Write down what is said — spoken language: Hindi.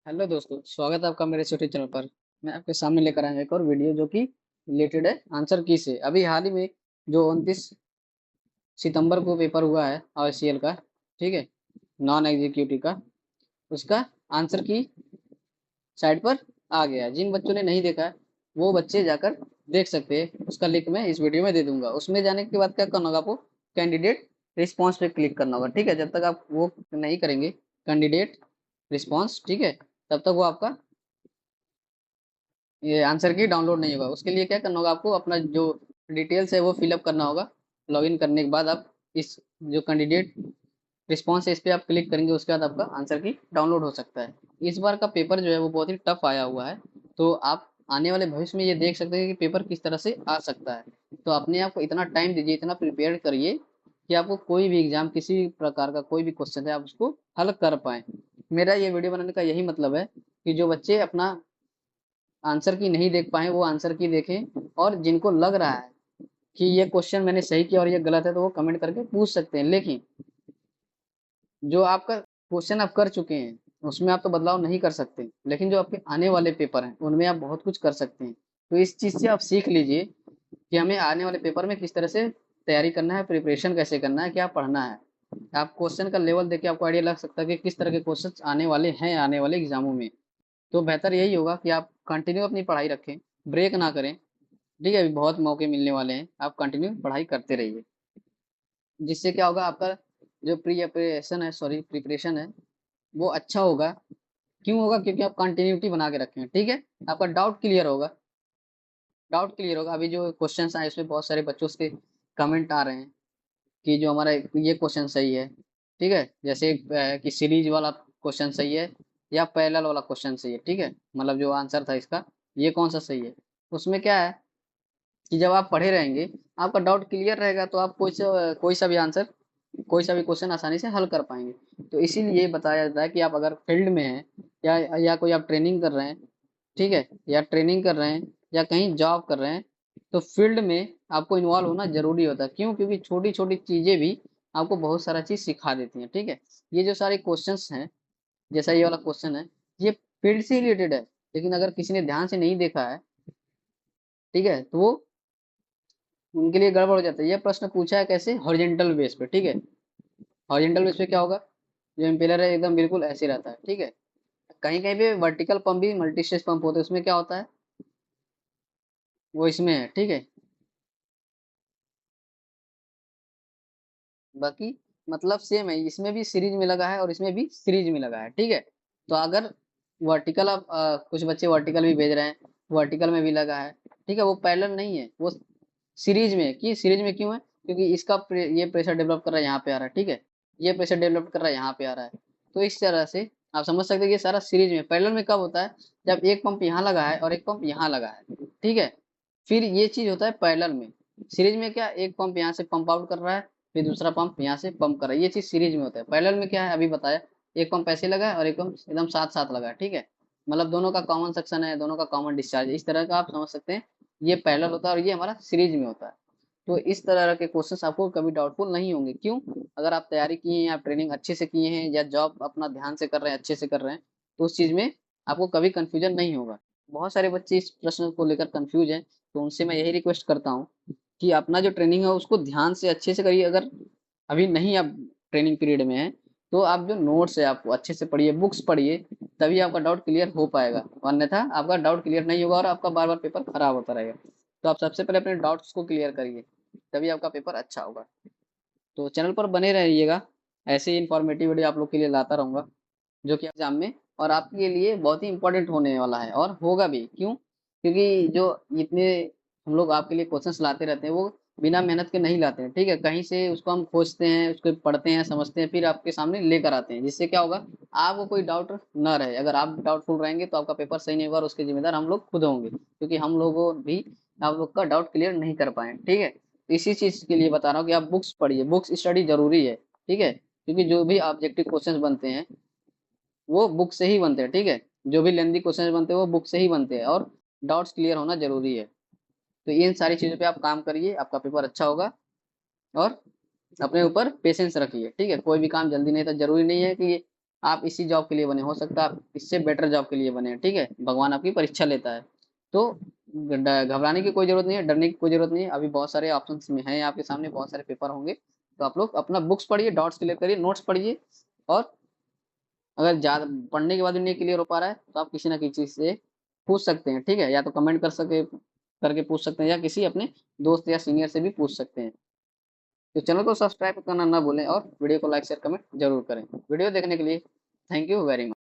हेलो दोस्तों, स्वागत है आपका मेरे छोटे चैनल पर। मैं आपके सामने लेकर आया हूं एक और वीडियो जो कि रिलेटेड है आंसर की से। अभी हाल ही में जो 29 सितंबर को पेपर हुआ है आईसीएल का, ठीक है, नॉन एग्जीक्यूटिव का, उसका आंसर की साइट पर आ गया है। जिन बच्चों ने नहीं देखा है वो बच्चे जाकर देख सकते हैं। उसका लिंक मैं इस वीडियो में दे दूंगा। उसमें जाने के बाद क्या करना होगा आपको, कैंडिडेट रिस्पॉन्स पे क्लिक करना होगा, ठीक है। जब तक आप वो नहीं करेंगे कैंडिडेट रिस्पॉन्स, ठीक है, तब तक वो आपका ये आंसर की डाउनलोड नहीं होगा। उसके लिए क्या करना होगा, आपको अपना जो डिटेल्स है वो फिलअप करना होगा। लॉगिन करने के बाद आप इस जो कैंडिडेट रिस्पॉन्स है इस पर आप क्लिक करेंगे, उसके बाद आपका आंसर की डाउनलोड हो सकता है। इस बार का पेपर जो है वो बहुत ही टफ आया हुआ है, तो आप आने वाले भविष्य में ये देख सकते हैं कि पेपर किस तरह से आ सकता है। तो अपने आप को इतना टाइम दीजिए, इतना प्रिपेयर करिए कि आपको कोई भी एग्जाम, किसी भी प्रकार का कोई भी क्वेश्चन है, आप उसको हल कर पाए। मेरा ये वीडियो बनाने का यही मतलब है कि जो बच्चे अपना आंसर की नहीं देख पाए वो आंसर की देखें, और जिनको लग रहा है कि ये क्वेश्चन मैंने सही किया और ये गलत है तो वो कमेंट करके पूछ सकते हैं। लेकिन जो आपका क्वेश्चन आप कर चुके हैं उसमें आप तो बदलाव नहीं कर सकते, लेकिन जो आपके आने वाले पेपर हैं उनमें आप बहुत कुछ कर सकते हैं। तो इस चीज़ से आप सीख लीजिए कि हमें आने वाले पेपर में किस तरह से तैयारी करना है, प्रिपरेशन कैसे करना है, क्या पढ़ना है। आप क्वेश्चन का लेवल देख के आपको आइडिया लग सकता है कि किस तरह के क्वेश्चन आने वाले हैं आने वाले एग्जामों में। तो बेहतर यही होगा कि आप कंटिन्यू अपनी पढ़ाई रखें, ब्रेक ना करें, ठीक है। अभी बहुत मौके मिलने वाले हैं, आप कंटिन्यू पढ़ाई करते रहिए। जिससे क्या होगा, आपका जो प्रिपरेशन है, सॉरी प्रिपरेशन है, वो अच्छा होगा। क्यों होगा? क्योंकि आप कंटिन्यूटी बना के रखे हैं, ठीक है। आपका डाउट क्लियर होगा, डाउट क्लियर होगा। अभी जो क्वेश्चंस आए इसमें बहुत सारे बच्चों के कमेंट आ रहे हैं कि जो हमारा ये क्वेश्चन सही है, ठीक है। जैसे कि सीरीज वाला क्वेश्चन सही है या पैरेलल वाला क्वेश्चन सही है, ठीक है। मतलब जो आंसर था इसका ये कौन सा सही है। उसमें क्या है कि जब आप पढ़े रहेंगे, आपका डाउट क्लियर रहेगा, तो आप कोई सा भी आंसर, कोई सा भी क्वेश्चन आसानी से हल कर पाएंगे। तो इसीलिए बताया जाता है कि आप अगर फील्ड में हैं या कोई आप ट्रेनिंग कर रहे हैं, ठीक है, या ट्रेनिंग कर रहे हैं या कहीं जॉब कर रहे हैं, तो फील्ड में आपको इन्वॉल्व होना जरूरी होता है। क्यों? क्योंकि छोटी छोटी चीजें भी आपको बहुत सारा चीज सिखा देती हैं, ठीक है। ये जो सारे क्वेश्चंस हैं, जैसा ये वाला क्वेश्चन है, ये फील्ड से रिलेटेड है, लेकिन अगर किसी ने ध्यान से नहीं देखा है, ठीक है, तो वो उनके लिए गड़बड़ हो जाता है। ये प्रश्न पूछा है कैसे, हॉरिजेंटल बेस पे, ठीक है। हॉरिजेंटल बेस पे क्या होगा, जो इम्पेलर है एकदम बिल्कुल ऐसे रहता है, ठीक है। कहीं कहीं पे वर्टिकल पंप भी, मल्टी स्टेज पंप होते हैं, उसमें क्या होता है, वो इसमें है, ठीक है। बाकी मतलब सेम है, इसमें भी सीरीज में लगा है और इसमें भी सीरीज में लगा है, ठीक है। तो अगर वर्टिकल आप कुछ बच्चे वर्टिकल भी भेज रहे हैं, वर्टिकल में भी लगा है, ठीक है, वो पैरेलल नहीं है, वो सीरीज में। कि सीरीज में क्यों है? क्योंकि इसका ये प्रेशर डेवलप कर रहा है, यहाँ पे आ रहा है, ठीक है। ये प्रेशर डेवलप कर रहा है, यहाँ पे आ रहा है। तो इस तरह से आप समझ सकते हैं कि ये सारा सीरीज में। पैरेलल में कब होता है? जब एक पंप यहाँ लगा है और एक पंप यहाँ लगा है, ठीक है। फिर ये चीज होता है पैरेलल में। सीरीज में क्या, एक पंप यहाँ से पंप आउट कर रहा है, फिर दूसरा पंप यहाँ से पंप कर रहा है, ये चीज सीरीज में होता है। पैरेलल में क्या है, अभी बताया, एक पंप ऐसे लगा है और एक पंप एकदम साथ साथ लगा है, ठीक है। मतलब दोनों का कॉमन सेक्शन है, दोनों का कॉमन डिस्चार्ज है, इस तरह का आप समझ सकते हैं। ये पैरेलल होता है और ये हमारा सीरीज में होता है। तो इस तरह के क्वेश्चंस आपको कभी डाउटफुल नहीं होंगे। क्यों? अगर आप तैयारी किए हैं, आप ट्रेनिंग अच्छे से किए हैं, या जॉब अपना ध्यान से कर रहे हैं, अच्छे से कर रहे हैं, तो उस चीज में आपको कभी कंफ्यूजन नहीं होगा। बहुत सारे बच्चे इस प्रश्न को लेकर कंफ्यूज हैं, तो उनसे मैं यही रिक्वेस्ट करता हूँ कि अपना जो ट्रेनिंग है उसको ध्यान से अच्छे से करिए। अगर अभी नहीं आप ट्रेनिंग पीरियड में हैं, तो आप जो नोट्स है आपको अच्छे से पढ़िए, बुक्स पढ़िए, तभी आपका डाउट क्लियर हो पाएगा। अन्यथा आपका डाउट क्लियर नहीं होगा और आपका बार बार पेपर खराब होता रहेगा। तो आप सबसे पहले अपने डाउट्स को क्लियर करिए, तभी आपका पेपर अच्छा होगा। तो चैनल पर बने रहिएगा, ऐसे ही इंफॉर्मेटिव वीडियो आप लोग के लिए लाता रहूँगा, जो कि एग्जाम में और आपके लिए बहुत ही इंपॉर्टेंट होने वाला है, और होगा भी। क्यों? क्योंकि जो इतने हम लोग आपके लिए क्वेश्चंस लाते रहते हैं, वो बिना मेहनत के नहीं लाते हैं, ठीक है। कहीं से उसको हम खोजते हैं, उसको पढ़ते हैं, समझते हैं, फिर आपके सामने लेकर आते हैं। जिससे क्या होगा, आपको कोई डाउट ना रहे। अगर आप डाउटफुल रहेंगे तो आपका पेपर सही नहीं होगा, और उसके जिम्मेदार हम लोग खुद होंगे, क्योंकि हम लोगों भी आप लोग का डाउट क्लियर नहीं कर पाए, ठीक है। तो इसी चीज के लिए बता रहा हूँ कि आप बुक्स पढ़िए, बुक्स स्टडी जरूरी है, ठीक है। क्योंकि जो भी ऑब्जेक्टिव क्वेश्चंस बनते हैं वो बुक से ही बनते हैं, ठीक है। जो भी लेंदी क्वेश्चन बनते हैं वो बुक से ही बनते हैं, और डाउट्स क्लियर होना जरूरी है। तो इन सारी चीजों पे आप काम करिए, आपका पेपर अच्छा होगा। और अपने ऊपर पेशेंस रखिए, ठीक है। कोई भी काम जल्दी नहीं था, जरूरी नहीं है कि आप इसी जॉब के लिए बने, हो सकता है आप इससे बेटर जॉब के लिए बने, ठीक है। भगवान आपकी परीक्षा लेता है, तो घबराने की कोई जरूरत नहीं है, डरने की कोई जरूरत नहीं है। अभी बहुत सारे ऑप्शंस में हैं आपके सामने, बहुत सारे पेपर होंगे, तो आप लोग अपना बुक्स पढ़िए, डॉट्स क्लियर करिए, नोट्स पढ़िए, और अगर ज़्यादा पढ़ने के बाद भी नहीं क्लियर हो पा रहा है तो आप किसी ना किसी से पूछ सकते हैं, ठीक है। या तो कमेंट कर सके करके पूछ सकते हैं, या किसी अपने दोस्त या सीनियर से भी पूछ सकते हैं। तो चैनल को सब्सक्राइब करना ना भूलें, और वीडियो को लाइक शेयर कमेंट जरूर करें। वीडियो देखने के लिए थैंक यू वेरी मच।